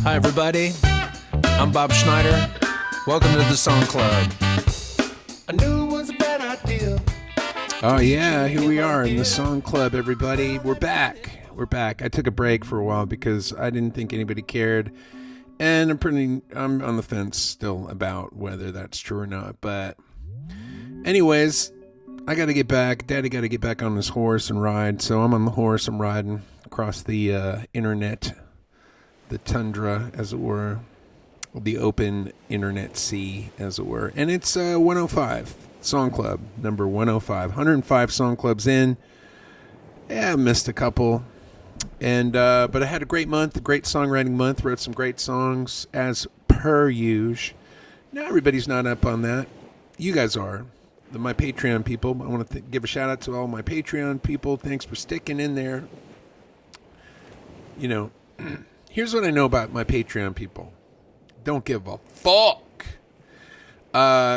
Hi, everybody. I'm Bob Schneider. Welcome to the Song Club. I knew it was a bad idea. Oh, yeah, here we are in the Song Club, everybody. We're back. I took a break for a while because I didn't think anybody cared. And I'm on the fence still about whether that's true or not. But anyways, I got to get back. Daddy got to get back on his horse and ride. So I'm on the horse. I'm riding across the internet, the tundra, as it were, the open internet sea, as it were. And it's 105 Song Club, number 105. 105 Song Clubs in. Yeah, I missed a couple. And but I had a great month, a great songwriting month. Wrote some great songs as per usual. Now everybody's not up on that. You guys are. My Patreon people. I want to give a shout out to all my Patreon people. Thanks for sticking in there. You know, here's what I know about my Patreon people. Don't give a fuck.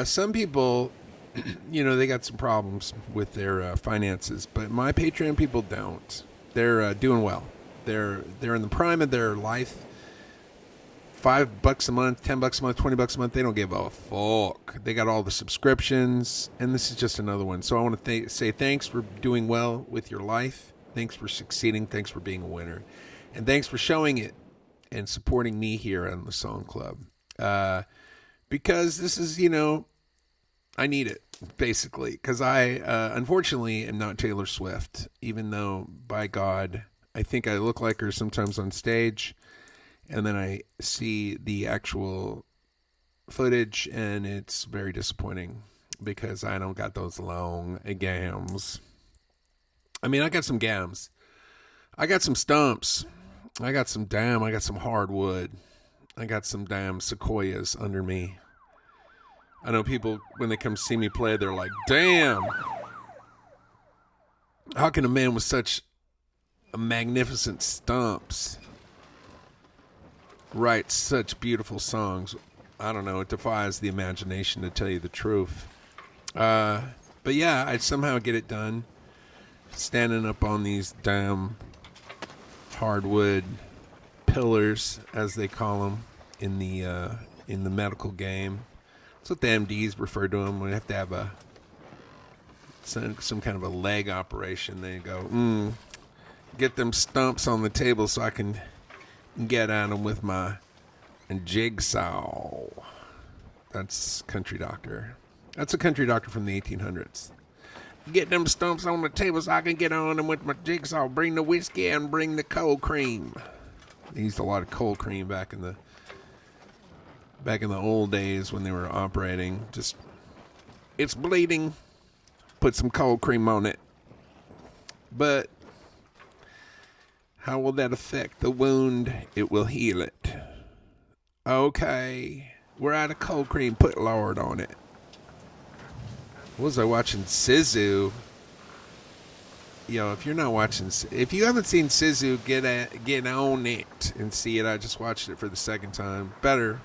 Some people, you know, they got some problems with their finances, but my Patreon people don't. They're doing well. They're in the prime of their life. $5 a month, $10 a month, $20 a month. They don't give a fuck. They got all the subscriptions, and this is just another one. So I want to say thanks for doing well with your life. Thanks for succeeding. Thanks for being a winner, and thanks for showing it and supporting me here on the Song Club. Because this is, you know, I need it, basically, because I, unfortunately, am not Taylor Swift, even though, by God, I think I look like her sometimes on stage, and then I see the actual footage, and it's very disappointing, because I don't got those long gams. I mean, I got some gams. I got some stumps. I got some hardwood. I got some damn sequoias under me. I know people, when they come see me play, they're like, damn, how can a man with such magnificent stumps write such beautiful songs? I don't know. It defies the imagination, to tell you the truth. But yeah, I somehow get it done. Standing up on these damn hardwood pillars, as they call them in the medical game. That's what the MDs refer to them when they have to have some kind of a leg operation. They go, get them stumps on the table so I can get at them with my jigsaw. That's country doctor. That's a country doctor from the 1800s. Get them stumps on the table so I can get on them with my jigsaw. Bring the whiskey and bring the cold cream. They used a lot of cold cream back in the old days when they were operating. Just, it's bleeding. Put some cold cream on it. But how will that affect the wound? It will heal it. Okay. We're out of cold cream. Put lard on it. What was I watching? Sisu. Yo, if you're not watching, if you haven't seen Sisu, get on it and see it. I just watched it for the second time. Better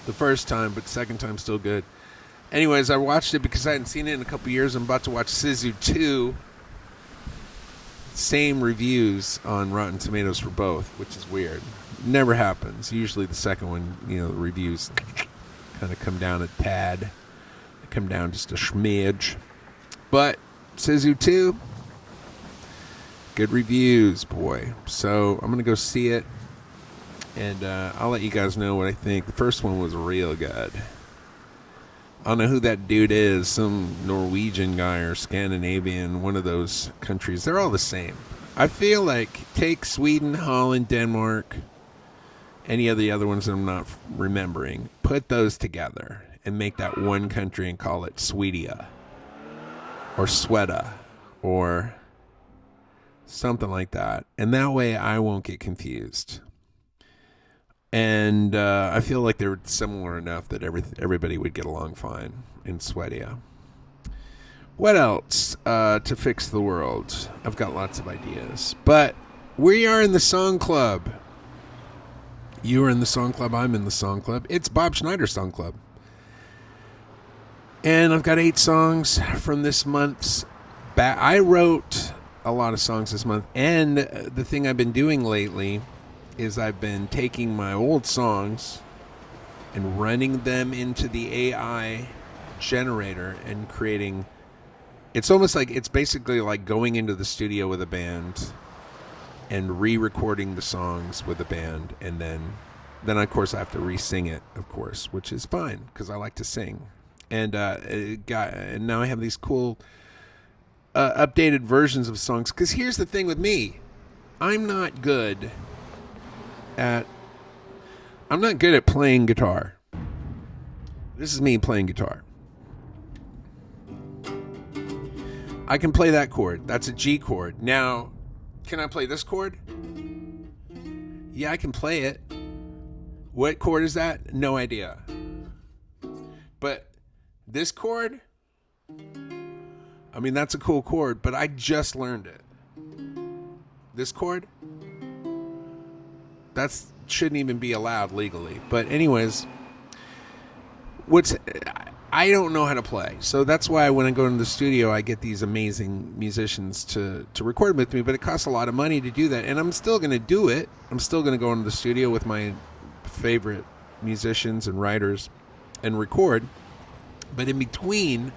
the first time, but the second time still good. Anyways, I watched it because I hadn't seen it in a couple years. I'm about to watch Sisu 2. Same reviews on Rotten Tomatoes for both, which is weird. Never happens. Usually the second one, you know, the reviews kind of come down a tad. They come down just a smidge. But Sisu 2, good reviews, boy. So I'm going to go see it, and I'll let you guys know what I think. The first one was real good. I don't know who that dude is, some Norwegian guy or Scandinavian, one of those countries. They're all the same. I feel like take Sweden, Holland, Denmark, any of the other ones that I'm not remembering, put those together and make that one country and call it Swedia or Sweden or something like that. And that way I won't get confused. And I feel like they're similar enough that everybody would get along fine in Swedia. What else to fix the world? I've got lots of ideas. But we are in the Song Club. You are in the Song Club. I'm in the Song Club. It's Bob Schneider Song Club. And I've got 8 songs from this month's I wrote a lot of songs this month. And the thing I've been doing lately is I've been taking my old songs and running them into the AI generator and creating. It's almost like, it's basically like going into the studio with a band and re-recording the songs with a band, and then of course I have to re-sing it, of course, which is fine because I like to sing. And and now I have these cool updated versions of songs. Because here's the thing with me, I'm not good at playing guitar. This is me playing guitar. I can play that chord. That's a G chord. Now, can I play this chord? Yeah, I can play it. What chord is that? No idea. But this chord, I mean, that's a cool chord, but I just learned it. This chord, that shouldn't even be allowed legally. But anyways, I don't know how to play. So that's why when I go into the studio, I get these amazing musicians to record with me, but it costs a lot of money to do that. And I'm still going to do it. I'm still going to go into the studio with my favorite musicians and writers and record. But in between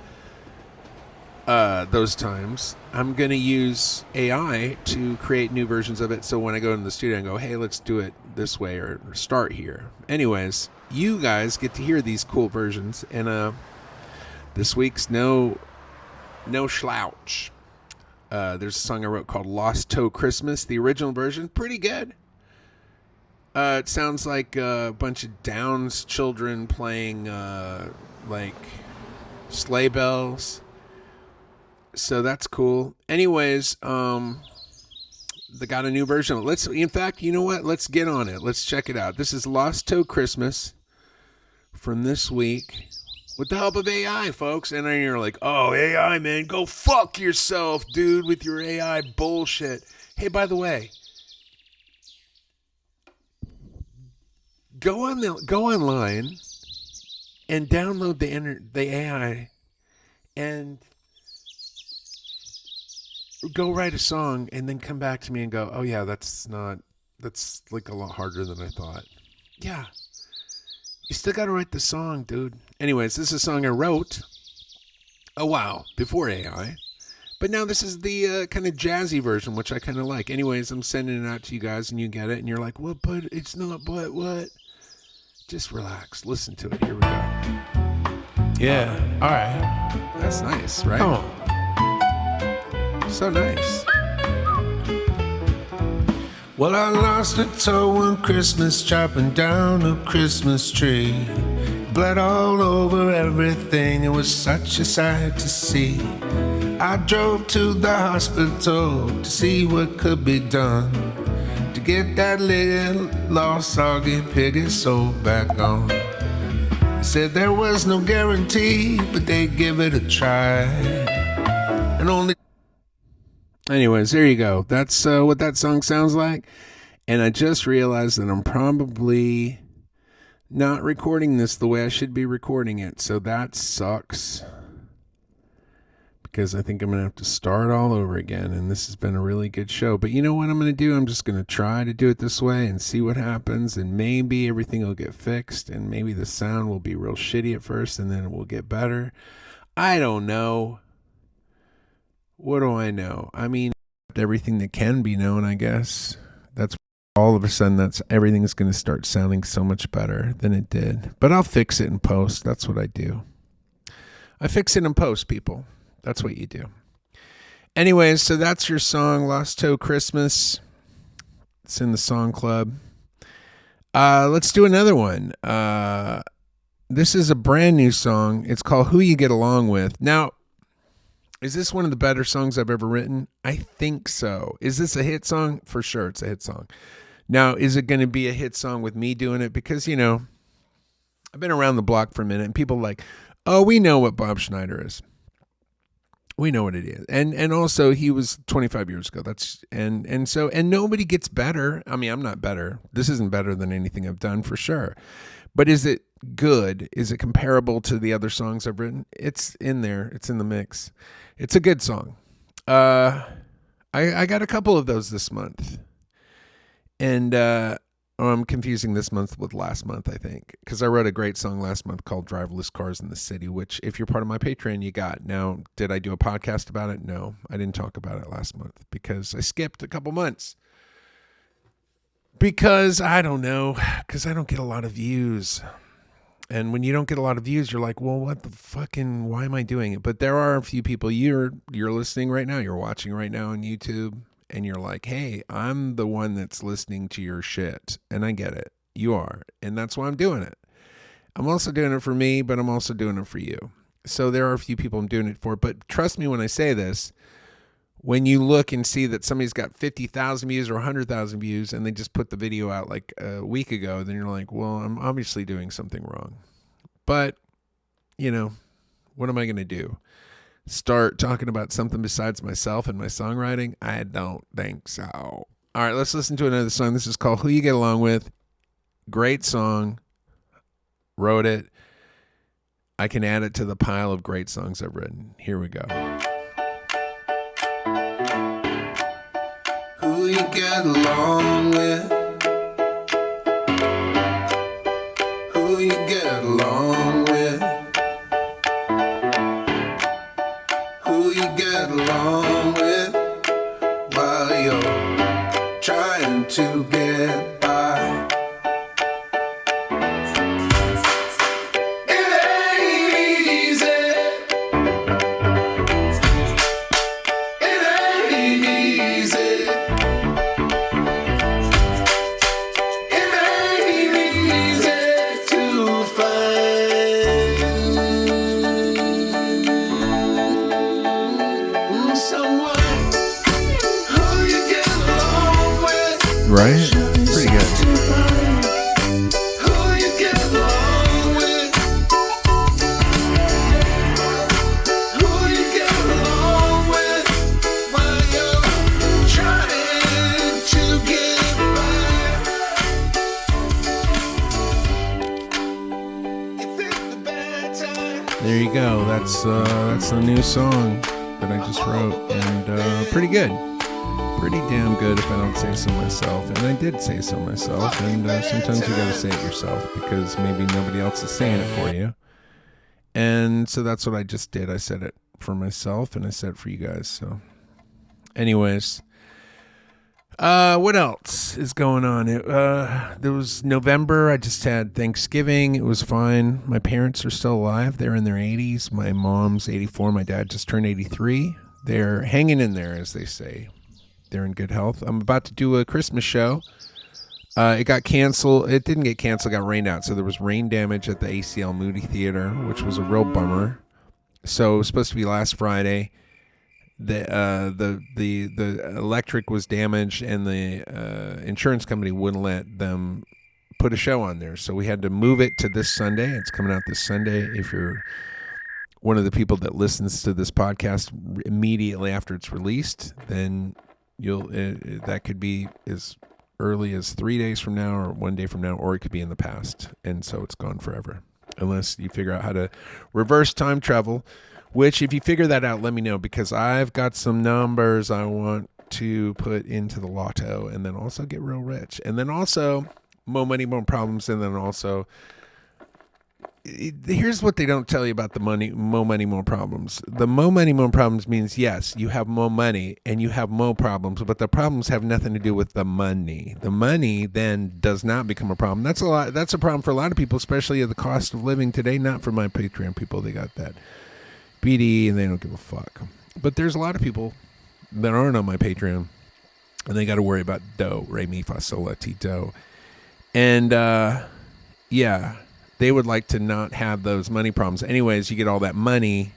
those times, I'm going to use AI to create new versions of it. So when I go into the studio and go, hey, let's do it this way or start here. Anyways, you guys get to hear these cool versions. And this week's no slouch. There's a song I wrote called Lost Toe Christmas. The original version, pretty good. It sounds like a bunch of Downs children playing like sleigh bells. So that's cool. Anyways, they got a new version. In fact, you know what? Let's get on it. Let's check it out. This is Lost Toe Christmas from this week with the help of AI, folks. And then you're like, oh, AI, man, go fuck yourself, dude, with your AI bullshit. Hey, by the way, go online and download the AI and go write a song and then come back to me and go, oh yeah, that's like a lot harder than I thought. Yeah. You still got to write the song, dude. Anyways, this is a song I wrote a while before AI. But now this is the kind of jazzy version, which I kind of like. Anyways, I'm sending it out to you guys and you get it. And you're like, what? But it's not, but what? Just relax. Listen to it. Here we go. Yeah. All right. That's nice, right? Come on. So nice. Well, I lost a toe one Christmas chopping down a Christmas tree. Blood all over everything. It was such a sight to see. I drove to the hospital to see what could be done to get that little lost soggy piggy soul back on. They said there was no guarantee, but they'd give it a try. And only... Anyways, there you go. That's what that song sounds like. And I just realized that I'm probably not recording this the way I should be recording it. So that sucks. Because I think I'm going to have to start all over again. And this has been a really good show. But you know what I'm going to do? I'm just going to try to do it this way and see what happens. And maybe everything will get fixed. And maybe the sound will be real shitty at first. And then it will get better. I don't know. What do I know? I mean, everything that can be known, I guess. That's all of a sudden, everything's going to start sounding so much better than it did. But I'll fix it in post. That's what I do. I fix it in post, people. That's what you do. Anyways, so that's your song, Lost Toe Christmas. It's in the Song Club. Let's do another one. This is a brand new song. It's called Who You Get Along With. Now, is this one of the better songs I've ever written? I think so. Is this a hit song? For sure, it's a hit song. Now, is it going to be a hit song with me doing it? Because, you know, I've been around the block for a minute, and people are like, oh, we know what Bob Schneider is. We know what it is. And also, he was 25 years ago. And nobody gets better. I mean, I'm not better. This isn't better than anything I've done, for sure. But is it good? Is it comparable to the other songs I've written? It's in there. It's in the mix. It's a good song. I I got a couple of those this month. And I'm confusing this month with last month, I think, because I wrote a great song last month called Driverless Cars in the City, which if you're part of my Patreon, you got. Now, did I do a podcast about it? No, I didn't talk about it last month because I skipped a couple months. Because I don't know, because I don't get a lot of views. And when you don't get a lot of views, you're like, well, what the fucking, why am I doing it? But there are a few people, you're listening right now, you're watching right now on YouTube, and you're like, hey, I'm the one that's listening to your shit. And I get it. You are. And that's why I'm doing it. I'm also doing it for me, but I'm also doing it for you. So there are a few people I'm doing it for. But trust me when I say this, when you look and see that somebody's got 50,000 views or 100,000 views and they just put the video out like a week ago, then you're like, well, I'm obviously doing something wrong. But, you know, what am I going to do? Start talking about something besides myself and my songwriting? I don't think so. All right, let's listen to another song. This is called Who You Get Along With. Great song. Wrote it. I can add it to the pile of great songs I've written. Here we go. Who you get along with? Who you get along with? Who you get along with while you're trying to get by? Right? Pretty good. Who you get along with? Who you get along with while you're trying to get by? You think the bad time. There you go. That's the new song that I just wrote, and pretty good. Pretty damn good if I don't say so myself. And I did say so myself. And sometimes you gotta say it yourself because maybe nobody else is saying it for you. And so that's what I just did. I said it for myself and I said it for you guys. So anyways, what else is going on? There was November. I just had Thanksgiving. It was fine. My parents are still alive. They're in their 80s. My mom's 84. My dad just turned 83. They're hanging in there, as they say. They're in good health. I'm about to do a Christmas show. It got canceled. It didn't get canceled. It got rained out. So there was rain damage at the ACL Moody Theater, which was a real bummer. So it was supposed to be last Friday. The electric was damaged, and the insurance company wouldn't let them put a show on there. So we had to move it to this Sunday. It's coming out this Sunday. If you're one of the people that listens to this podcast immediately after it's released, then that could be as early as 3 days from now or 1 day from now, or it could be in the past, and so it's gone forever unless you figure out how to reverse time travel, which if you figure that out, let me know, because I've got some numbers I want to put into the lotto and then also get real rich, and then also more money, more problems, and then also here's what they don't tell you about the money, more money, more problems. The more money, more problems means, yes, you have more money and you have more problems, but the problems have nothing to do with the money. The money then does not become a problem. That's a problem for a lot of people, especially at the cost of living today. Not for my Patreon people. They got that BD and they don't give a fuck. But there's a lot of people that aren't on my Patreon and they got to worry about dough, re, mi, fa, sol, la, ti, do. And, yeah. They would like to not have those money problems. Anyways, you get all that money,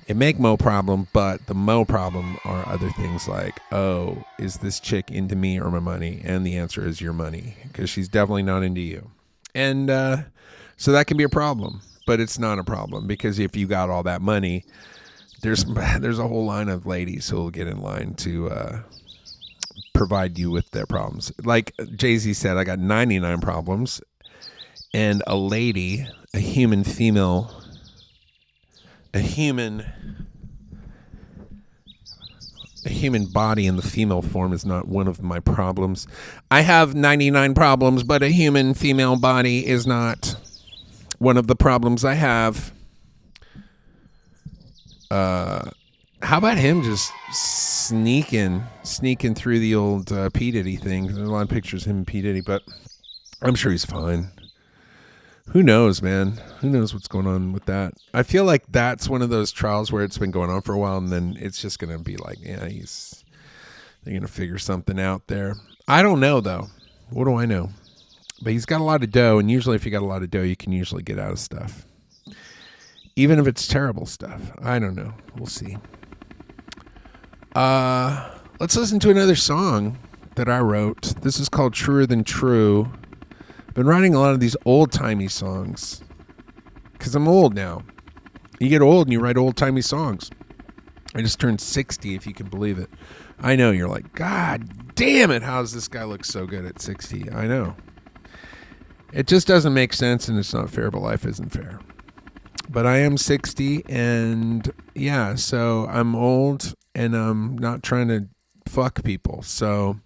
it make mo problem, but the mo problem are other things like, oh, is this chick into me or my money? And the answer is your money, because she's definitely not into you. And so that can be a problem, but it's not a problem, because if you got all that money, there's a whole line of ladies who will get in line to provide you with their problems. Like Jay-Z said, I got 99 problems. And a lady, a human female, a human A human body in the female form is not one of my problems. I have 99 problems, but a human female body is not one of the problems I have. How about him just sneaking through the old P. Diddy thing? There's a lot of pictures of him and P. Diddy, but I'm sure he's fine. Who knows, man? Who knows what's going on with that? I feel like that's one of those trials where it's been going on for a while, and then it's just going to be like, yeah, they're going to figure something out there. I don't know, though. What do I know? But he's got a lot of dough, and usually if you got a lot of dough, you can usually get out of stuff. Even if it's terrible stuff. I don't know. We'll see. Let's listen to another song that I wrote. This is called Truer Than True. I've been writing a lot of these old-timey songs because I'm old now. You get old and you write old-timey songs. I just turned 60, if you can believe it. I know, you're like, God damn it, how does this guy look so good at 60? I know. It just doesn't make sense, and it's not fair, but life isn't fair. But I am 60, and yeah, so I'm old, and I'm not trying to fuck people. So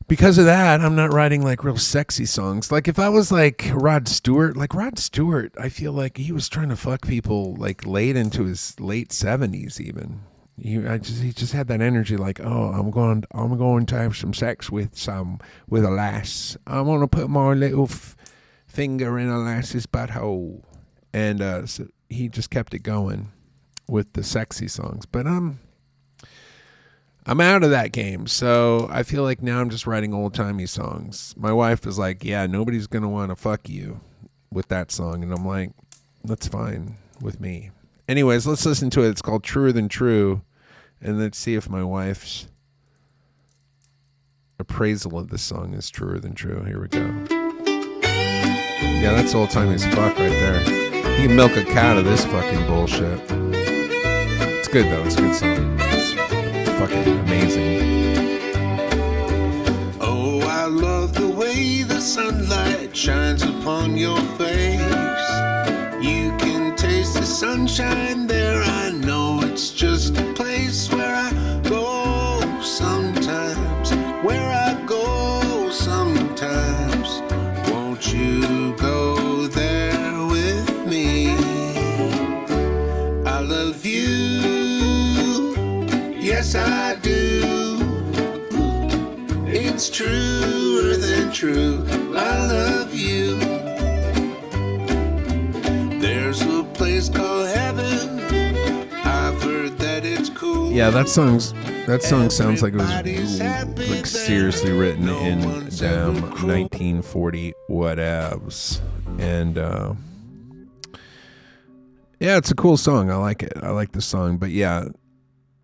because of that, I'm not writing like real sexy songs. Like if I was like Rod Stewart, I feel like he was trying to fuck people like late into his late 70s even. He just had that energy like, oh, I'm going to have some sex with a lass. I'm going to put my little finger in a lass's butthole. And so he just kept it going with the sexy songs. But I'm out of that game. So I feel like now I'm just writing old-timey songs. My wife is like, yeah, nobody's going to want to fuck you with that song. And I'm like, that's fine with me. Anyways, let's listen to it. It's called Truer Than True. And let's see if my wife's appraisal of this song is truer than true. Here we go. Yeah, that's old-timey as fuck right there. You can milk a cow to this fucking bullshit. It's good, though. It's a good song. It's fucking amazing. Oh, I love the way the sunlight shines upon your face. You can taste the sunshine there. I know it's just a place where I go sometimes. Where I go sometimes. Won't you go there with me? I love you. Yes, I do. It's truer than true. I love you. There's a place called heaven. I've heard that it's cool. Yeah, that song sounds like it was like seriously written in damn 1940 whatevs. And yeah, it's a cool song. I like it. I like the song. But yeah,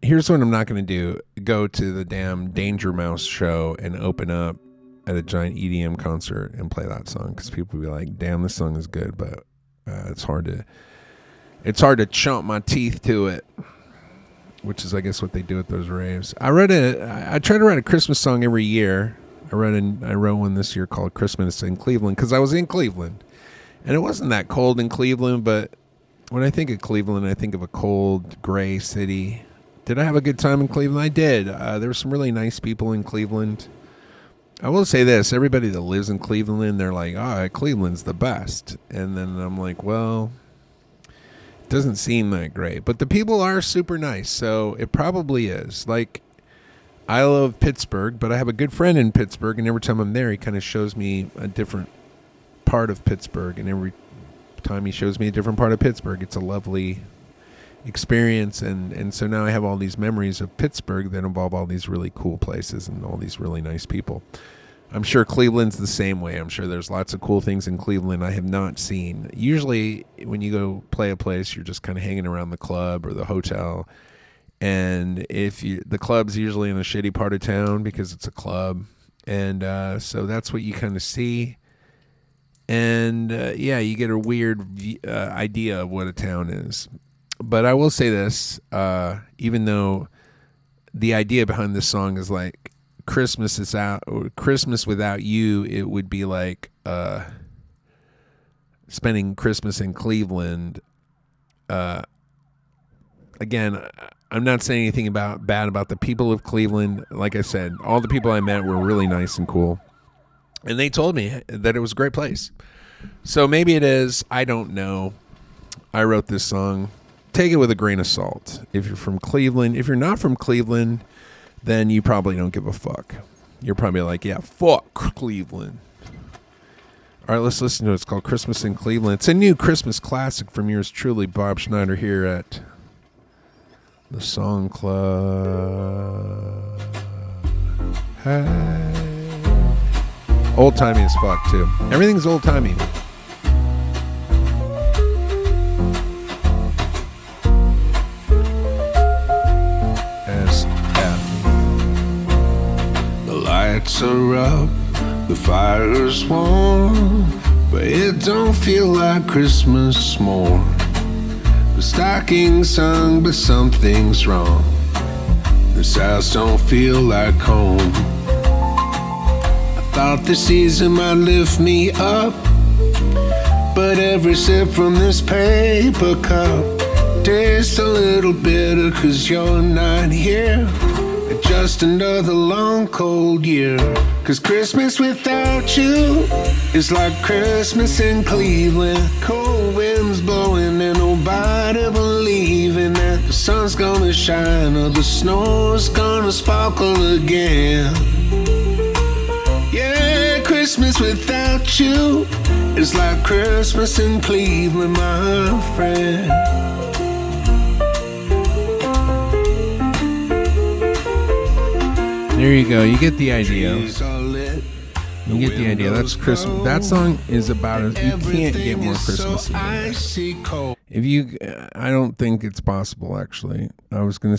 here's what I'm not going to do. Go to the damn Danger Mouse show and open up at a giant EDM concert and play that song, because people will be like, damn, this song is good, but it's hard to chomp my teeth to it, which is, I guess, what they do at those raves. I try to write a Christmas song every year. I wrote one this year called Christmas in Cleveland, because I was in Cleveland, and it wasn't that cold in Cleveland, but when I think of Cleveland, I think of a cold, gray city. Did I have a good time in Cleveland? I did. There were some really nice people in Cleveland. I will say this, everybody that lives in Cleveland, they're like, oh, Cleveland's the best. And then I'm like, well, it doesn't seem that great. But the people are super nice, so it probably is. Like, I love Pittsburgh, but I have a good friend in Pittsburgh, and every time I'm there, he kind of shows me a different part of Pittsburgh. And every time he shows me a different part of Pittsburgh, it's a lovely experience. And so now I have all these memories of Pittsburgh that involve all these really cool places and all these really nice people. I'm sure Cleveland's the same way. I'm sure there's lots of cool things in Cleveland I have not seen. Usually when you go play a place, you're just kind of hanging around the club or the hotel. And the club's usually in a shitty part of town because it's a club. And so that's what you kind of see. And yeah, you get a weird idea of what a town is. But I will say this, even though the idea behind this song is like Christmas without you, it would be like spending Christmas in Cleveland. Again, I'm not saying anything bad about the people of Cleveland. Like I said, all the people I met were really nice and cool. And they told me that it was a great place. So maybe it is. I don't know. I wrote this song. Take it with a grain of salt. If you're from Cleveland, if you're not from Cleveland, then you probably don't give a fuck. You're probably like, yeah, fuck Cleveland. All right, let's listen to it. It's called Christmas in Cleveland. It's a new Christmas classic from yours truly, Bob Schneider, here at the Song Club. Hey. Old-timey as fuck, too. Everything's old-timey. Lights are up, the fire's warm, but it don't feel like Christmas more. The stocking's sung, but something's wrong. This house don't feel like home. I thought the season might lift me up, but every sip from this paper cup tastes a little bitter 'cause you're not here. Just another long cold year. 'Cause Christmas without you is like Christmas in Cleveland. Cold winds blowing and nobody believing that the sun's gonna shine or the snow's gonna sparkle again. Yeah, Christmas without you is like Christmas in Cleveland, my friend. There you go. You get the idea. You get the idea. That's Christmas. That song is about it. You can't get more Christmassy than that. I don't think it's possible, actually. I was trying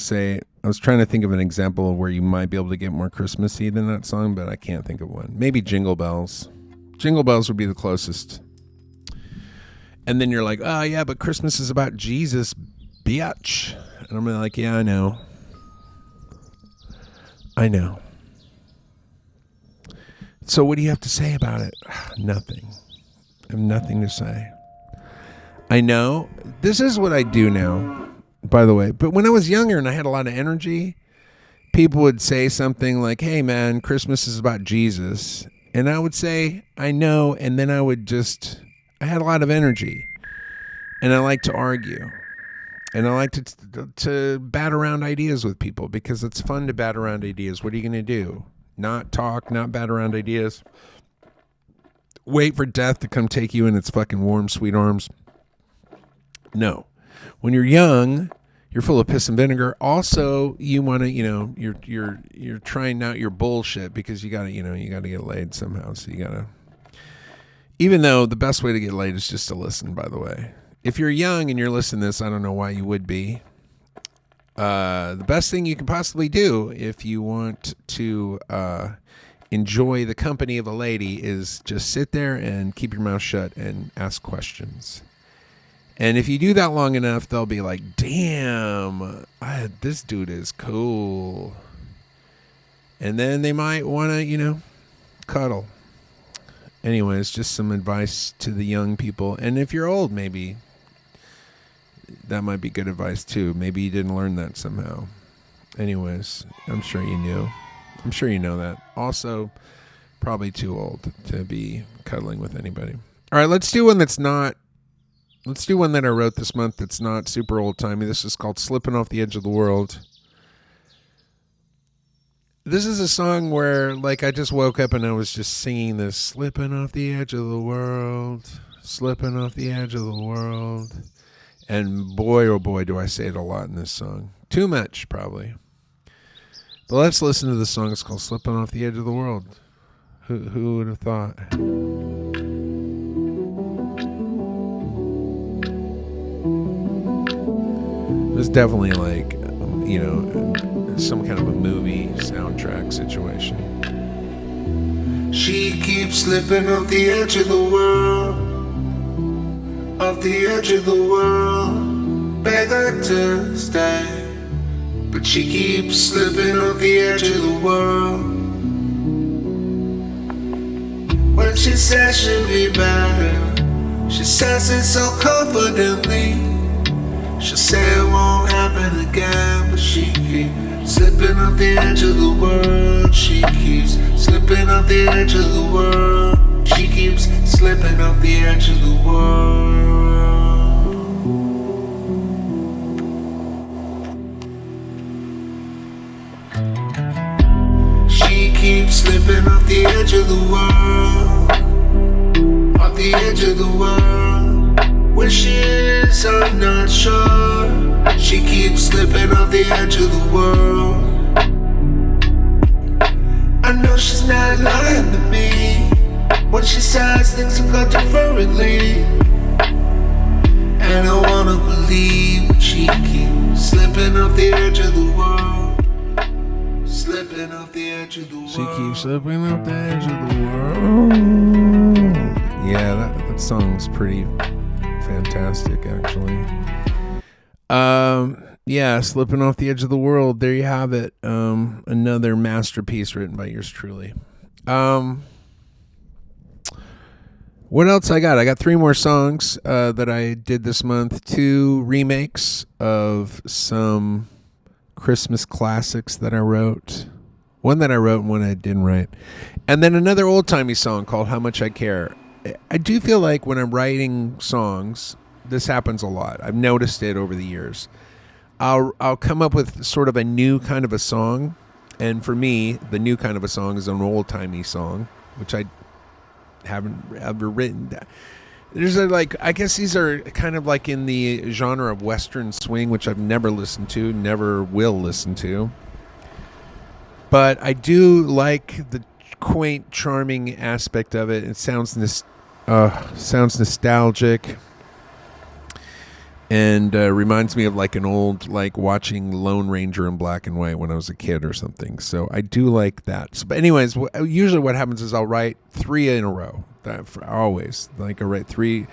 to think of an example of where you might be able to get more Christmassy than that song, but I can't think of one. Maybe Jingle Bells. Jingle Bells would be the closest. And then you're like, oh, yeah, but Christmas is about Jesus, bitch. And I'm like, yeah, I know. So what do you have to say about it? Nothing. I have nothing to say. I know. This is what I do now, by the way. But when I was younger and I had a lot of energy, people would say something like, hey, man, Christmas is about Jesus. And I would say, I know. And then I had a lot of energy. And I like to argue. And I like to bat around ideas with people because it's fun to bat around ideas. What are you going to do? Not talk, not bat around ideas. Wait for death to come take you in its fucking warm, sweet arms. No. When you're young, you're full of piss and vinegar. Also, you want to, you're trying out your bullshit because you got to get laid somehow. So you got to, even though the best way to get laid is just to listen, by the way. If you're young and you're listening to this, I don't know why you would be. The best thing you can possibly do if you want to enjoy the company of a lady is just sit there and keep your mouth shut and ask questions. And if you do that long enough, they'll be like, damn, this dude is cool. And then they might want to, cuddle. Anyways, just some advice to the young people. And if you're old, maybe that might be good advice too. Maybe you didn't learn that somehow. Anyways, I'm sure you knew. I'm sure you know that. Also, probably too old to be cuddling with anybody. All right, let's do one that I wrote this month that's not super old-timey. This is called Slipping Off the Edge of the World. This is a song where, I just woke up and I was just singing this, slipping off the edge of the world, slipping off the edge of the world. And boy, oh boy, do I say it a lot in this song. Too much, probably. But let's listen to the song. It's called Slipping Off the Edge of the World. Who would have thought? It was definitely some kind of a movie soundtrack situation. She keeps slipping off the edge of the world, off the edge of the world, beg her to stay. But she keeps slipping off the edge of the world. When she says she'll be better, she says it so confidently. She'll say it won't happen happen again, but she keeps slipping off the edge of the world. She keeps slipping off the edge of the world. She keeps slipping off the edge of the world. She keeps slipping off the edge of the world. Off the edge of the world. Where she is, I'm not sure. She keeps slipping off the edge of the world. I know she's not lying to me when she says things will go differently. And I wanna believe, but she keeps slipping off the edge of the world. Slipping off the edge of the world. She keeps slipping off the edge of the world. Yeah, that song's pretty fantastic, actually. Yeah, Slipping Off the Edge of the World. There you have it. Another masterpiece written by yours truly. What else I got? I got 3 more songs that I did this month. 2 remakes of some Christmas classics that I wrote. One that I wrote and one I didn't write. And then another old-timey song called How Much I Care. I do feel like when I'm writing songs, this happens a lot. I've noticed it over the years. I'll come up with sort of a new kind of a song, and for me, the new kind of a song is an old-timey song, which I haven't ever written. There's I guess these are kind of like in the genre of Western swing, which I've never listened to, never will listen to. But I do like the quaint, charming aspect of it. It sounds nostalgic. And reminds me of like an old, like watching Lone Ranger in black and white when I was a kid or something. So I do like that. So, but anyways, usually what happens is I'll write 3 in a row. Always. Like I write 3.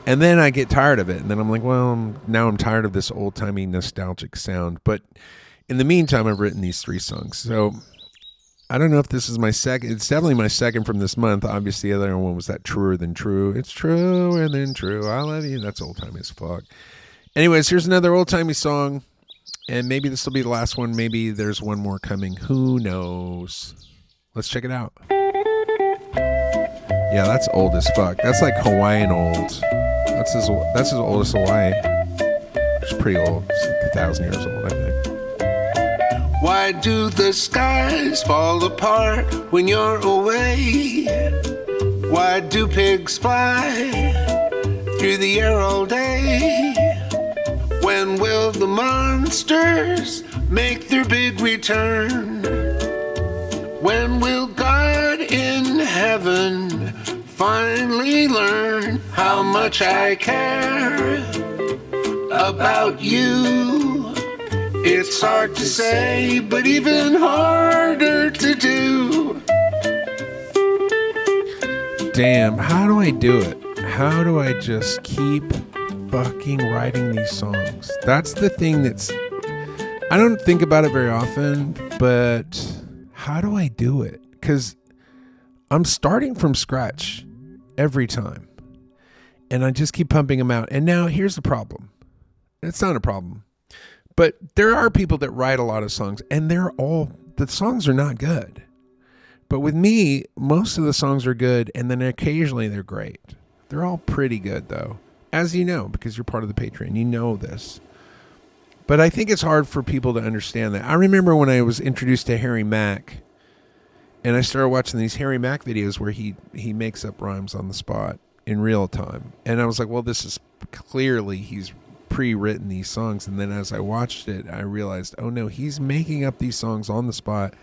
And then I get tired of it. And then I'm like, well, now I'm tired of this old-timey nostalgic sound. But in the meantime, I've written these 3 songs. So I don't know if this is my second. It's definitely my second from this month. Obviously, the other one was that Truer Than True. It's truer than true. I love you. That's old-timey as fuck. Anyways, here's another old-timey song. And maybe this will be the last one. Maybe there's one more coming. Who knows? Let's check it out. Yeah, that's old as fuck. That's like Hawaiian old. That's as old as Hawaii. It's pretty old. It's like 1,000 years old, I think. Why do the skies fall apart when you're away? Why do pigs fly through the air all day? When will the monsters make their big return? When will God in heaven finally learn how much I care about you? It's hard to say, but even harder to do. Damn, how do I do it? How do I just keep fucking writing these songs? That's the thing I don't think about it very often, but how do I do it? Because I'm starting from scratch every time. And I just keep pumping them out. And now here's the problem. It's not a problem. But there are people that write a lot of songs, and the songs are not good. But with me, most of the songs are good, and then occasionally they're great. They're all pretty good, though. As you know, because you're part of the Patreon, you know this. But I think it's hard for people to understand that. I remember when I was introduced to Harry Mack, and I started watching these Harry Mack videos where he makes up rhymes on the spot in real time. And I was like, well, this is clearly he's pre-written these songs. And then as I watched it, I realized, oh no, he's making up these songs on the spot.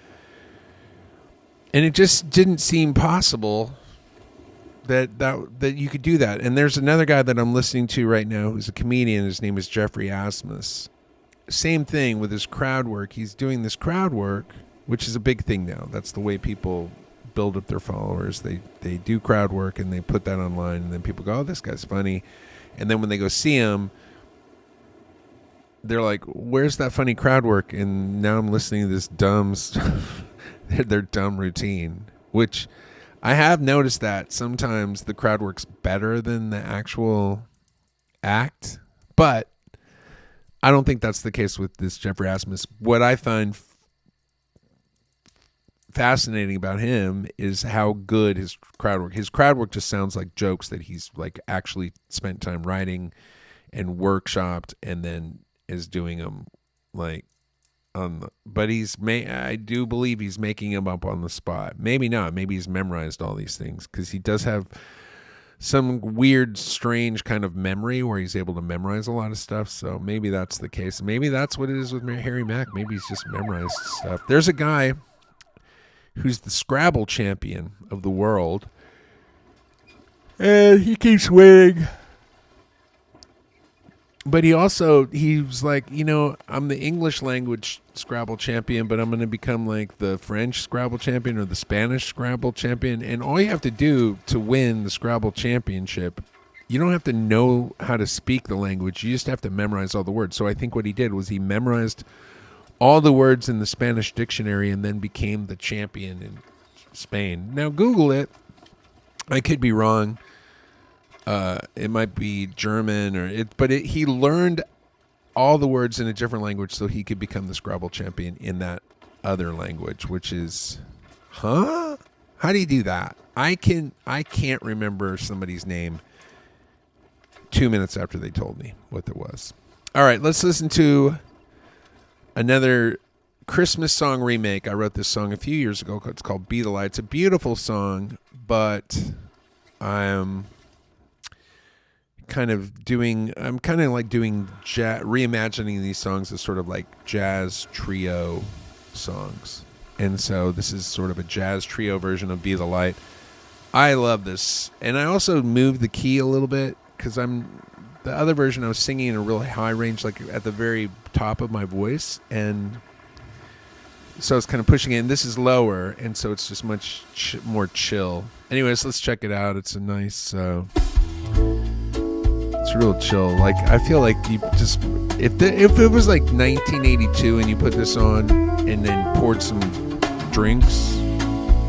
And it just didn't seem possible that you could do that. And there's another guy that I'm listening to right now who's a comedian. His name is Jeffrey Asmus. Same thing with his crowd work. He's doing this crowd work, which is a big thing now. That's the way people build up their followers. They do crowd work and they put that online, and then people go, oh, this guy's funny. And then when they go see him, they're like, where's that funny crowd work? And now I'm listening to this dumb their dumb routine, which I have noticed that sometimes the crowd work's better than the actual act. But I don't think that's the case with this Jeffrey Asmus. What I find fascinating about him is how good his crowd work. His crowd work just sounds like jokes that he's like actually spent time writing and workshopped, and then is doing them like but I do believe he's making them up on the spot. Maybe not. Maybe he's memorized all these things, because he does have some weird, strange kind of memory where he's able to memorize a lot of stuff. So maybe that's the case. Maybe that's what it is with Harry Mack. Maybe he's just memorized stuff. There's a guy who's the Scrabble champion of the world, and he keeps winning. But he was like, I'm the English language Scrabble champion, but I'm going to become like the French Scrabble champion or the Spanish Scrabble champion. And all you have to do to win the Scrabble championship, you don't have to know how to speak the language. You just have to memorize all the words. So I think what he did was he memorized all the words in the Spanish dictionary and then became the champion in Spain. Now, Google it. I could be wrong. It might be German but he learned all the words in a different language so he could become the Scrabble champion in that other language, which is, How do you do that? I can't remember somebody's name 2 minutes after they told me what it was. All right, let's listen to another Christmas song remake. I wrote this song a few years ago. It's called Be the Light. It's a beautiful song, but I'm kind of like doing reimagining these songs as sort of like jazz trio songs. And so this is sort of a jazz trio version of Be the Light. I love this. And I also moved the key a little bit, because the other version I was singing in a really high range, like at the very top of my voice. And so I was kind of pushing it, and this is lower, and so it's just much more chill. Anyways, let's check it out. It's a nice, it's real chill. Like, I feel like you just, if it was like 1982 and you put this on and then poured some drinks,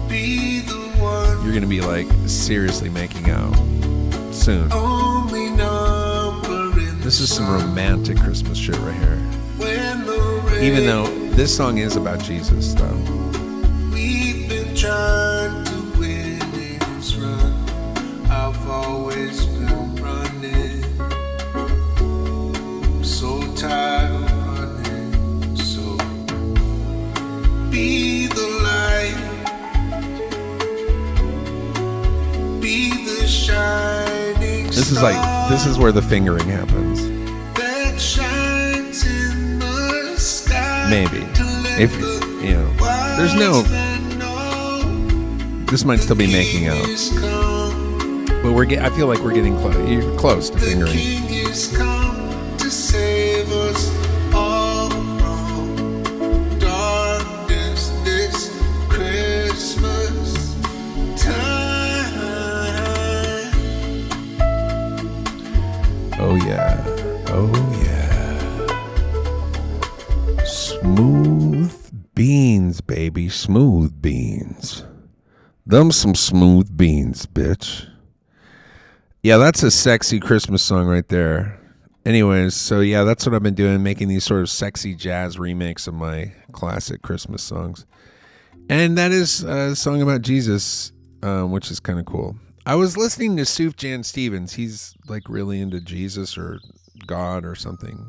you're going to be like seriously making out soon. This is some romantic Christmas shit right here. Even though this song is about Jesus, though. We've been trying to win this run. I've always been running. I'm so tired of running. So be the light. Be the shining star. This is where the fingering happens. That shines in the sky. Maybe. If, there's no, this might still be making out. But I feel like we're getting close. You're close to fingering. The King is come to save us all from darkness this Christmas time. Oh yeah. Oh yeah. Smooth beans, baby. Smooth beans. Them some smooth beans, bitch. Yeah, that's a sexy Christmas song right there. Anyways, so yeah, that's what I've been doing, making these sort of sexy jazz remakes of my classic Christmas songs. And that is a song about Jesus, which is kind of cool. I was listening to Sufjan Stevens. He's like really into Jesus or God or something.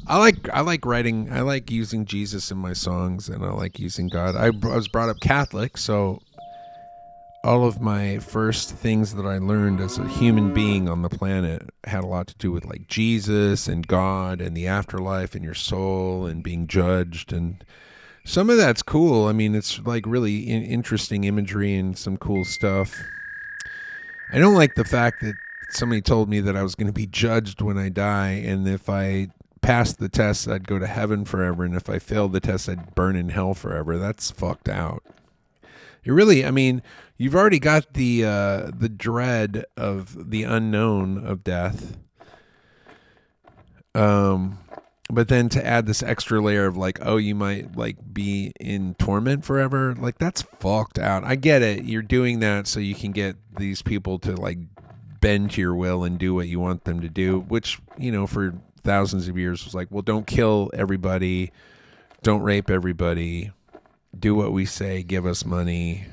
I like writing. I like using Jesus in my songs, and I like using God. I was brought up Catholic, so all of my first things that I learned as a human being on the planet had a lot to do with like Jesus and God and the afterlife and your soul and being judged, and some of that's cool. I mean, it's like really interesting imagery and some cool stuff. I don't like the fact that somebody told me that I was going to be judged when I die, and if I passed the test, I'd go to heaven forever, and if I failed the test, I'd burn in hell forever. That's fucked out. It really, I mean, you've already got the dread of the unknown of death, but then to add this extra layer of like, oh, you might like be in torment forever, like that's fucked out. I get it. You're doing that so you can get these people to like bend to your will and do what you want them to do, which, for thousands of years was like, well, don't kill everybody, don't rape everybody, do what we say, give us money.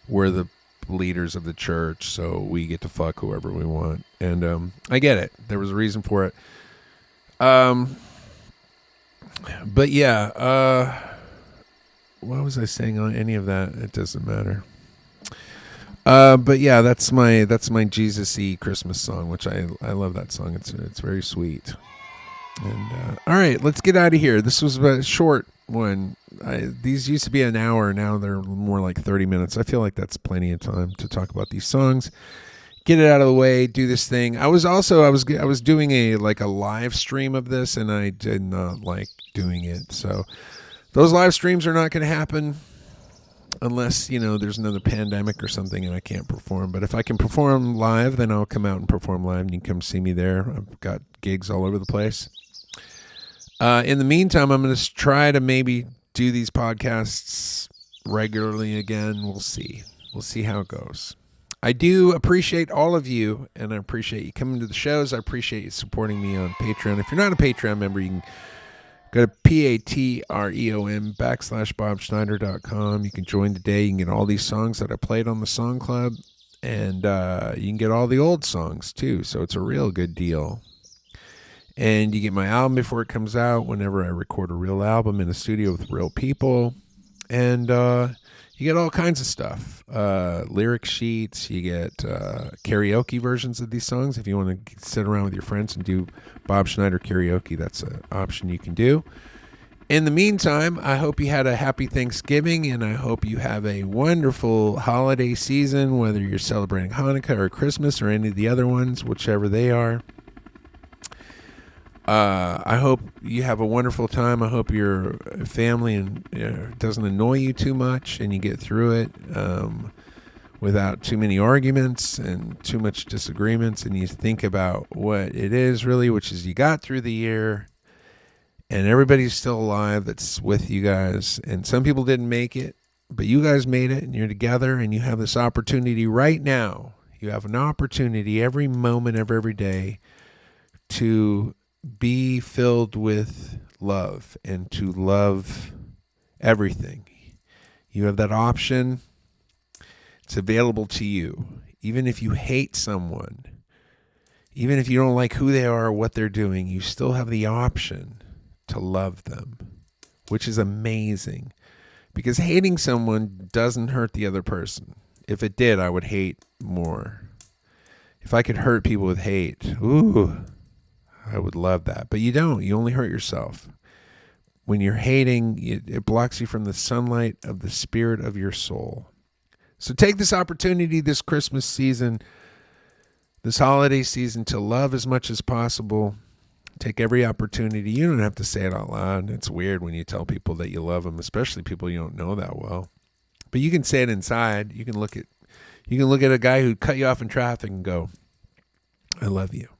We're the leaders of the church, so we get to fuck whoever we want. And I get it. There was a reason for it. But yeah, what was I saying on any of that? It doesn't matter. But yeah, that's my Jesus-y Christmas song, which I love that song. It's very sweet. And all right, let's get out of here. This was a short one. These used to be an hour. Now they're more like 30 minutes. I feel like that's plenty of time to talk about these songs. Get it out of the way. Do this thing. I was doing a live stream of this, and I did not like doing it. So those live streams are not going to happen unless, there's another pandemic or something and I can't perform. But if I can perform live, then I'll come out and perform live, and you can come see me there. I've got gigs all over the place. In the meantime, I'm going to try to maybe do these podcasts regularly again. We'll see. We'll see how it goes. I do appreciate all of you, and I appreciate you coming to the shows. I appreciate you supporting me on Patreon. If you're not a Patreon member, you can go to patreon.com/BobSchneider.com. You can join today. You can get all these songs that I played on the Song Club, and you can get all the old songs too. So it's a real good deal. And you get my album before it comes out, whenever I record a real album in a studio with real people. And you get all kinds of stuff. Lyric sheets. You get karaoke versions of these songs. If you want to sit around with your friends and do Bob Schneider karaoke, that's an option you can do. In the meantime, I hope you had a happy Thanksgiving, and I hope you have a wonderful holiday season, whether you're celebrating Hanukkah or Christmas or any of the other ones, whichever they are. I hope you have a wonderful time. I hope your family doesn't annoy you too much, and you get through it without too many arguments and too much disagreements, and you think about what it is really, which is you got through the year, and everybody's still alive that's with you guys, and some people didn't make it, but you guys made it, and you're together, and you have this opportunity right now. You have an opportunity every moment of every day to be filled with love and to love everything. You have that option. It's available to you. Even if you hate someone, even if you don't like who they are or what they're doing, you still have the option to love them, which is amazing, because hating someone doesn't hurt the other person. If it did, I would hate more. If I could hurt people with hate, ooh, I would love that. But you don't. You only hurt yourself. When you're hating, it blocks you from the sunlight of the spirit of your soul. So take this opportunity this Christmas season, this holiday season, to love as much as possible. Take every opportunity. You don't have to say it out loud. It's weird when you tell people that you love them, especially people you don't know that well. But you can say it inside. You can look at a guy who cut you off in traffic and go, I love you.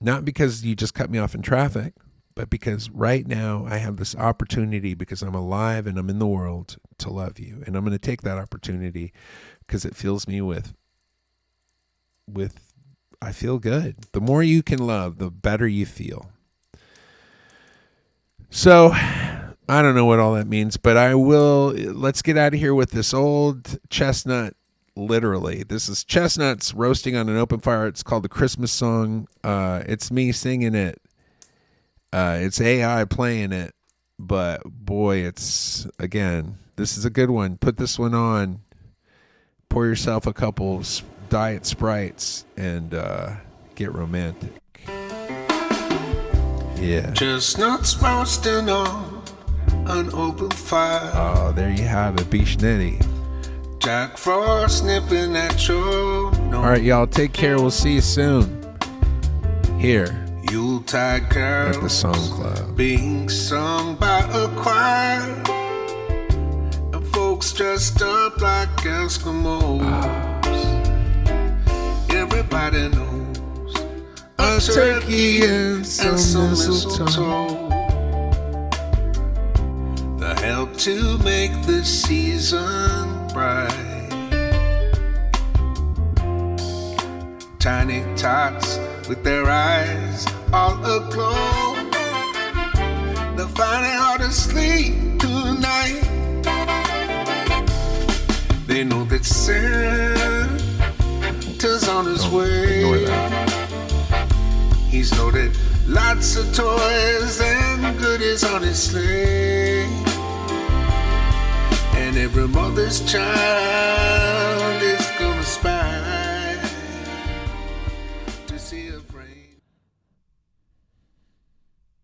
Not because you just cut me off in traffic, but because right now I have this opportunity, because I'm alive and I'm in the world, to love you. And I'm going to take that opportunity because it fills me with I feel good. The more you can love, the better you feel. So I don't know what all that means, but let's get out of here with this old chestnut. Literally, this is chestnuts roasting on an open fire. It's called the Christmas song. It's me singing it. It's AI playing it, but boy, this is a good one. Put this one on, pour yourself a couple diet Sprites, and get romantic. Yeah. Chestnuts roasting on an open fire. Oh, there you have it. Be Schnitty. Jack Frost nipping at your nose. All right, y'all. Take care. We'll see you soon. Here. Yuletide carols at the Song Club, being sung by a choir, and folks dressed up like Eskimos. Everybody knows a turkey and some mistletoe that help to make the season bright. Tiny tots with their eyes all aglow. They'll find it hard to sleep tonight. They know that Santa's on his way. Ignore that. He's loaded lots of toys and goodies on his sleigh. And every mother's child